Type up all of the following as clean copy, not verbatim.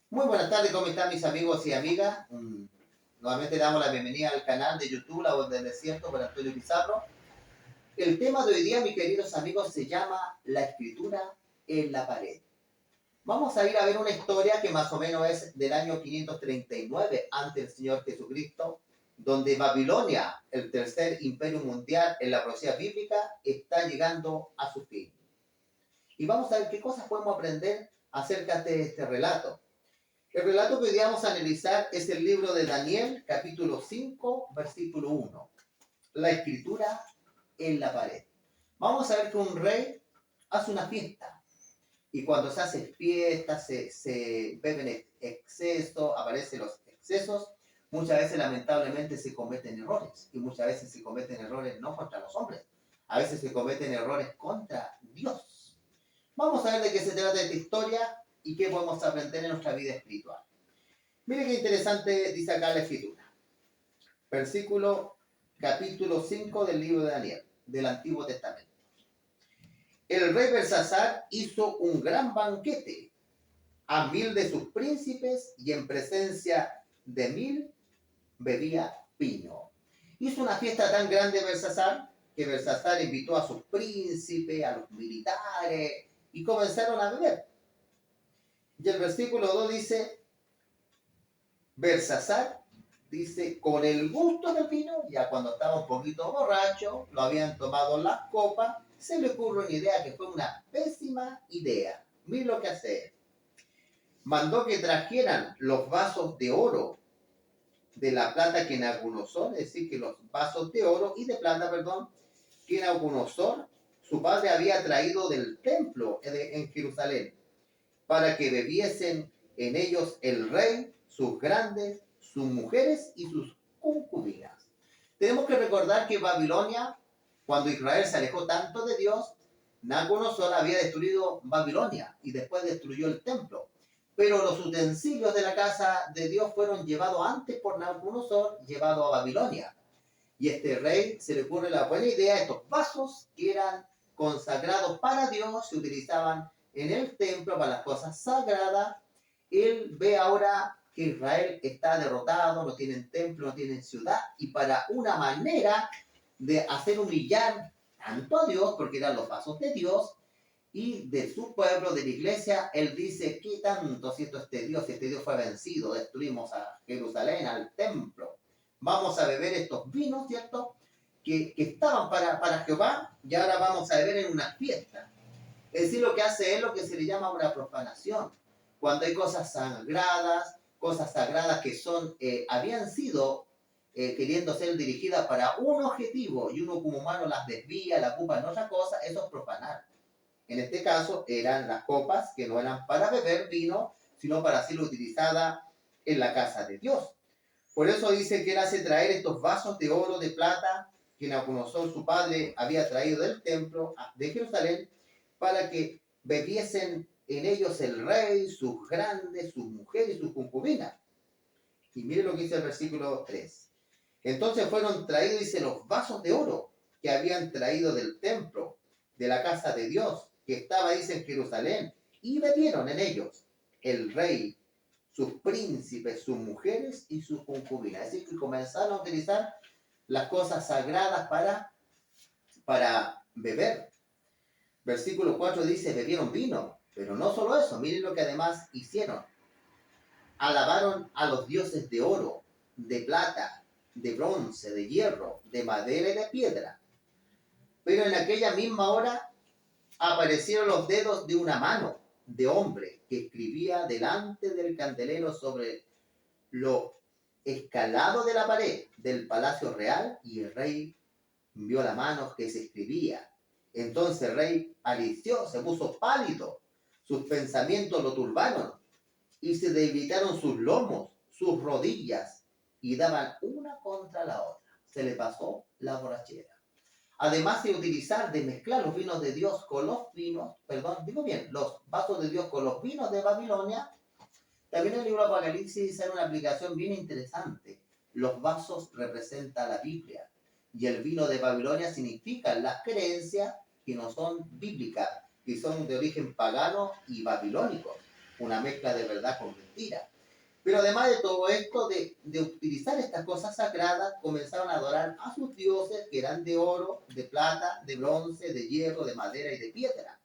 Muy buenas tardes, ¿cómo están mis amigos y amigas? Nuevamente damos la bienvenida al canal de YouTube, La Voz del Desierto, por Antonio Pizarro. El tema de hoy día, mis queridos amigos, se llama La Escritura en la Pared. Vamos a ir a ver una historia que más o menos es del año 539 ante el Señor Jesucristo, donde Babilonia, el tercer imperio mundial en la profecía bíblica, está llegando a su fin. Y vamos a ver qué cosas podemos aprender acerca de este relato. El relato que hoy día vamos a analizar es el libro de Daniel, capítulo 5, versículo 1. La escritura en la pared. Vamos a ver que un rey hace una fiesta. Y cuando se hace fiesta, se beben exceso, aparecen los excesos. Muchas veces, lamentablemente, se cometen errores. Y muchas veces se cometen errores no contra los hombres. A veces se cometen errores contra Dios. Vamos a ver de qué se trata esta historia y qué podemos aprender en nuestra vida espiritual. Mire qué interesante dice acá la escritura. Capítulo 5 del libro de Daniel, del Antiguo Testamento. El rey Belsasar hizo un gran banquete a 1000 de sus príncipes y en presencia de 1000 bebía vino. Hizo una fiesta tan grande Belsasar que Belsasar invitó a sus príncipes, a los militares y comenzaron a beber. Y el versículo 2 dice, Belsasar dice, con el gusto del vino, ya cuando estaba un poquito borracho, lo habían tomado las copas, se le ocurrió una idea que fue una pésima idea. Miren lo que hace. Mandó que trajeran los vasos de oro de la plata que Nabucodonosor, es decir, que los vasos de oro y de plata, perdón, que Nabucodonosor, su padre, había traído del templo en Jerusalén, para que bebiesen en ellos el rey, sus grandes, sus mujeres y sus concubinas. Tenemos que recordar que Babilonia, cuando Israel se alejó tanto de Dios, Nabucodonosor había destruido Babilonia y después destruyó el templo. Pero los utensilios de la casa de Dios fueron llevados antes por Nabucodonosor, llevados a Babilonia. Y este rey se le ocurre la buena idea, estos vasos que eran consagrados para Dios, se utilizaban en el templo para las cosas sagradas. Él ve ahora que Israel está derrotado, no tienen templo, no tienen ciudad, y para una manera de hacer humillar tanto a Dios, porque eran los vasos de Dios, y de su pueblo, de la iglesia, él dice, ¿qué tanto siento este Dios? Este Dios fue vencido, destruimos a Jerusalén, al templo. Vamos a beber estos vinos, ¿cierto? Que estaban para Jehová, y ahora vamos a beber en una fiesta. Es decir, lo que hace él, lo que se le llama una profanación. Cuando hay cosas sagradas que habían sido queriendo ser dirigidas para un objetivo, y uno como humano las desvía, las ocupa en otra cosa, eso es profanar. En este caso eran las copas que no eran para beber vino, sino para ser utilizada en la casa de Dios. Por eso dice que él hace traer estos vasos de oro, de plata, que Nabucodonosor, su padre, había traído del templo de Jerusalén, para que bebiesen en ellos el rey, sus grandes, sus mujeres y sus concubinas. Y mire lo que dice el versículo 3. Entonces fueron traídos, dice, los vasos de oro que habían traído del templo, de la casa de Dios, que estaba, dice, en Jerusalén, y bebieron en ellos el rey, sus príncipes, sus mujeres y sus concubinas. Es decir, que comenzaron a utilizar las cosas sagradas para beber. Versículo 4 dice, bebieron vino, pero no solo eso, miren lo que además hicieron. Alabaron a los dioses de oro, de plata, de bronce, de hierro, de madera y de piedra. Pero en aquella misma hora aparecieron los dedos de una mano de hombre que escribía delante del candelero sobre lo escalado de la pared del palacio real, y el rey vio la mano que se escribía. Entonces el rey palideció, se puso pálido, sus pensamientos lo turbaron y se debilitaron sus lomos, sus rodillas, y daban una contra la otra. Se le pasó la borrachera. Además de mezclar los vinos de Dios con los vinos, los vasos de Dios con los vinos de Babilonia, también el libro Apocalipsis hace una aplicación bien interesante. Los vasos representan la Biblia y el vino de Babilonia significa las creencias que no son bíblicas, que son de origen pagano y babilónico. una mezcla de verdad con mentira. Pero además de todo esto, de utilizar estas cosas sagradas, comenzaron a adorar a sus dioses que eran de oro, de plata, de bronce, de hierro, de madera y de piedra.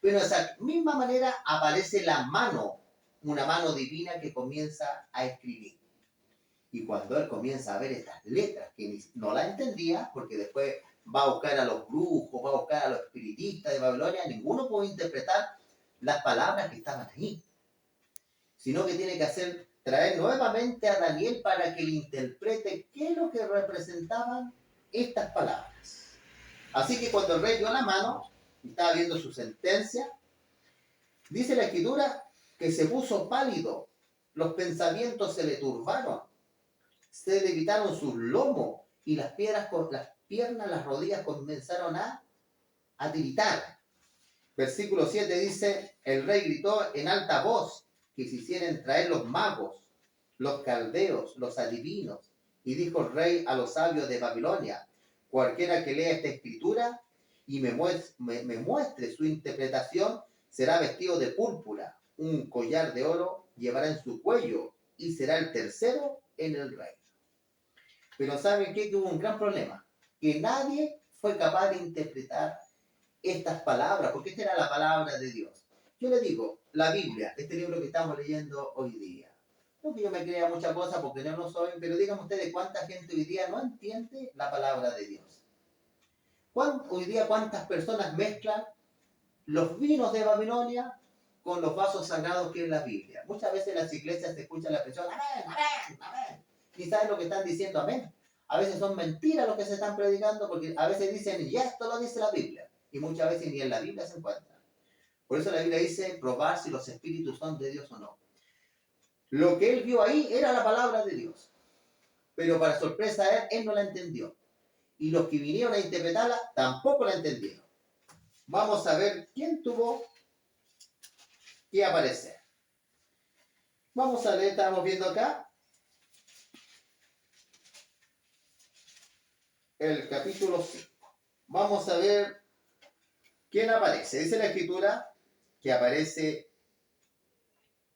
Pero de esa misma manera aparece la mano, una mano divina que comienza a escribir. Y cuando él comienza a ver estas letras, que no la entendía, porque después va a buscar a los brujos, va a buscar a los espiritistas de Babilonia, ninguno puede interpretar las palabras que estaban ahí, sino que tiene que traer nuevamente a Daniel para que le interprete qué es lo que representaban estas palabras. Así que cuando el rey dio la mano, y estaba viendo su sentencia, dice la escritura que se puso pálido, los pensamientos se le turbaron, se le quitaron sus lomos y las piernas, las rodillas comenzaron a tiritar. Versículo 7 dice, el rey gritó en alta voz que se hicieran traer los magos, los caldeos, los adivinos, y dijo el rey a los sabios de Babilonia, cualquiera que lea esta escritura y me muestre su interpretación, será vestido de púrpura, un collar de oro llevará en su cuello y será el tercero en el reino. Pero ¿saben qué? Que hubo un gran problema, que nadie fue capaz de interpretar estas palabras, porque esta era la palabra de Dios. Yo le digo, la Biblia, este libro que estamos leyendo hoy día, no que yo me crea muchas cosas porque yo no soy, pero díganme ustedes cuánta gente hoy día no entiende la palabra de Dios. Hoy día cuántas personas mezclan los vinos de Babilonia con los vasos sagrados que es la Biblia. Muchas veces en las iglesias se escucha la expresión, amén, amén, amén. Ni saben lo que están diciendo, amén. A veces son mentiras lo que se están predicando porque a veces dicen, y esto lo dice la Biblia. Y muchas veces ni en la Biblia se encuentra. Por eso la Biblia dice, probar si los espíritus son de Dios o no. Lo que él vio ahí era la palabra de Dios. Pero para sorpresa de él no la entendió. Y los que vinieron a interpretarla tampoco la entendieron. Vamos a ver quién tuvo que aparecer. Vamos a leer, estamos viendo acá el capítulo 5. Vamos a ver quién aparece. Dice la escritura que aparece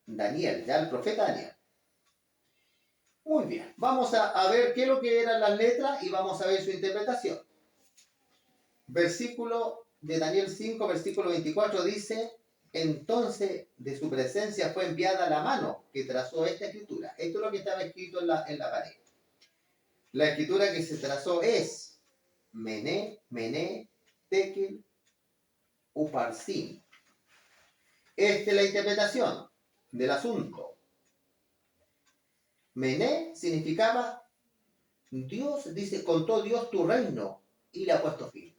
Daniel, ya el profeta Daniel. Muy bien, vamos a ver qué es lo que eran las letras y vamos a ver su interpretación. Versículo de Daniel 5, versículo 24 dice, entonces de su presencia fue enviada la mano que trazó esta escritura. Esto es lo que estaba escrito en la pared. La escritura que se trazó es Mené, Tekel, Uparsin. Esta es la interpretación del asunto. Mené significaba Dios, dice, contó Dios tu reino y le ha puesto fin.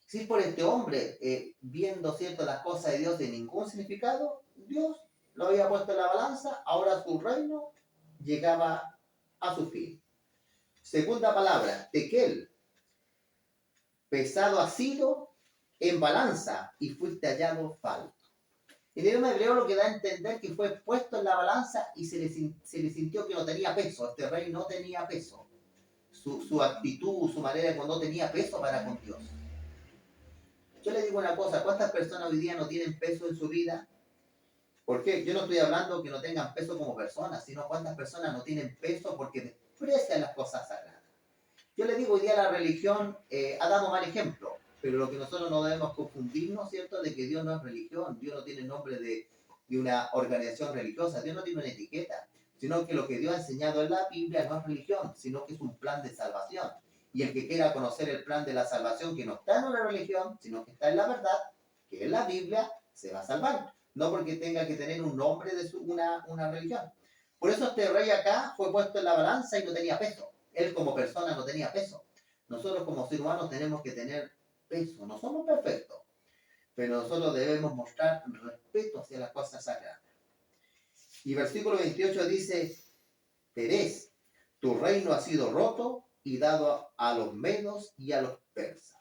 Si por este hombre, viendo cierto las cosas de Dios de ningún significado, Dios lo había puesto en la balanza, ahora su reino llegaba a su fin. Segunda palabra, tekel, pesado ha sido en balanza y fuiste hallado falto. En el idioma hebreo lo que da a entender que fue puesto en la balanza y se le sintió que no tenía peso, este rey no tenía peso. Su actitud, su manera no tenía peso para con Dios. Yo le digo una cosa, ¿cuántas personas hoy día no tienen peso en su vida? ¿Por qué? Yo no estoy hablando que no tengan peso como personas, sino cuántas personas no tienen peso porque desprecian las cosas sagradas. Yo le digo, hoy día la religión ha dado mal ejemplo, pero lo que nosotros no debemos confundirnos, ¿cierto?, de que Dios no es religión, Dios no tiene nombre de una organización religiosa, Dios no tiene una etiqueta, sino que lo que Dios ha enseñado en la Biblia no es religión, sino que es un plan de salvación. Y el que quiera conocer el plan de la salvación, que no está en una religión, sino que está en la verdad, que es la Biblia, se va a salvar. No porque tenga que tener un nombre de una religión. Por eso este rey acá fue puesto en la balanza y no tenía peso. Él como persona no tenía peso. Nosotros como seres humanos tenemos que tener peso. No somos perfectos, pero nosotros debemos mostrar respeto hacia las cosas sagradas. Y versículo 28 dice, Terés, tu reino ha sido roto y dado a los medos y a los persas.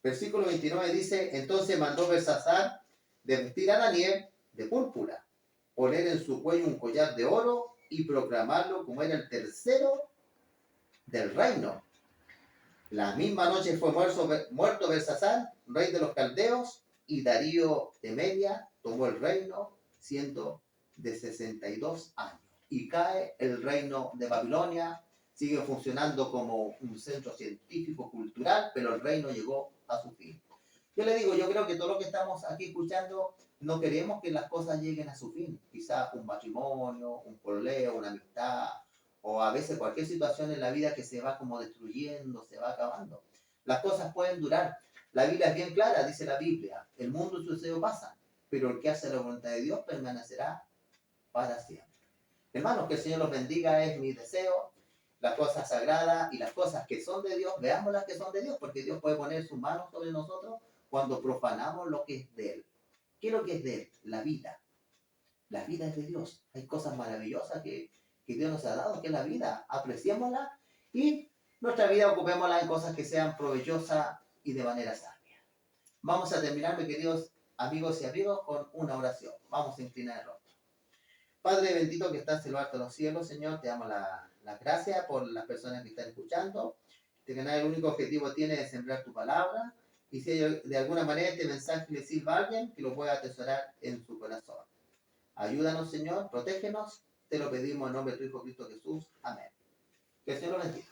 Versículo 29 dice, entonces mandó Belsasar de vestir a Daniel de púrpura, poner en su cuello un collar de oro y proclamarlo como era el tercero del reino. La misma noche fue muerto Belsasar, rey de los caldeos, y Darío de Media tomó el reino 162 años. Y cae el reino de Babilonia, sigue funcionando como un centro científico, cultural, pero el reino llegó a su fin. Yo le digo, yo creo que todo lo que estamos aquí escuchando, no queremos que las cosas lleguen a su fin. Quizás un matrimonio, un pololeo, una amistad, o a veces cualquier situación en la vida que se va como destruyendo, se va acabando. Las cosas pueden durar. La Biblia es bien clara, dice la Biblia, el mundo y su deseo pasan, pero el que hace la voluntad de Dios permanecerá para siempre. Hermanos, que el Señor los bendiga, es mi deseo. Las cosas sagradas y las cosas que son de Dios, veamos las que son de Dios, porque Dios puede poner sus manos sobre nosotros cuando profanamos lo que es de Él. ¿Qué es lo que es de Él? La vida. La vida es de Dios. Hay cosas maravillosas que Dios nos ha dado, que es la vida. Apreciémosla y nuestra vida ocupémosla en cosas que sean provechosas y de manera sabia. Vamos a terminar, mis queridos amigos y amigos, con una oración. Vamos a inclinar el rostro. Padre bendito que estás en lo alto de los cielos, Señor, te damos las gracias por las personas que están escuchando. Que el único objetivo tiene es sembrar tu palabra. Y si de alguna manera este mensaje le sirva a alguien, que lo pueda atesorar en su corazón. Ayúdanos, Señor, protégenos. Te lo pedimos en nombre de tu Hijo Cristo Jesús. Amén. Que el Señor lo bendiga.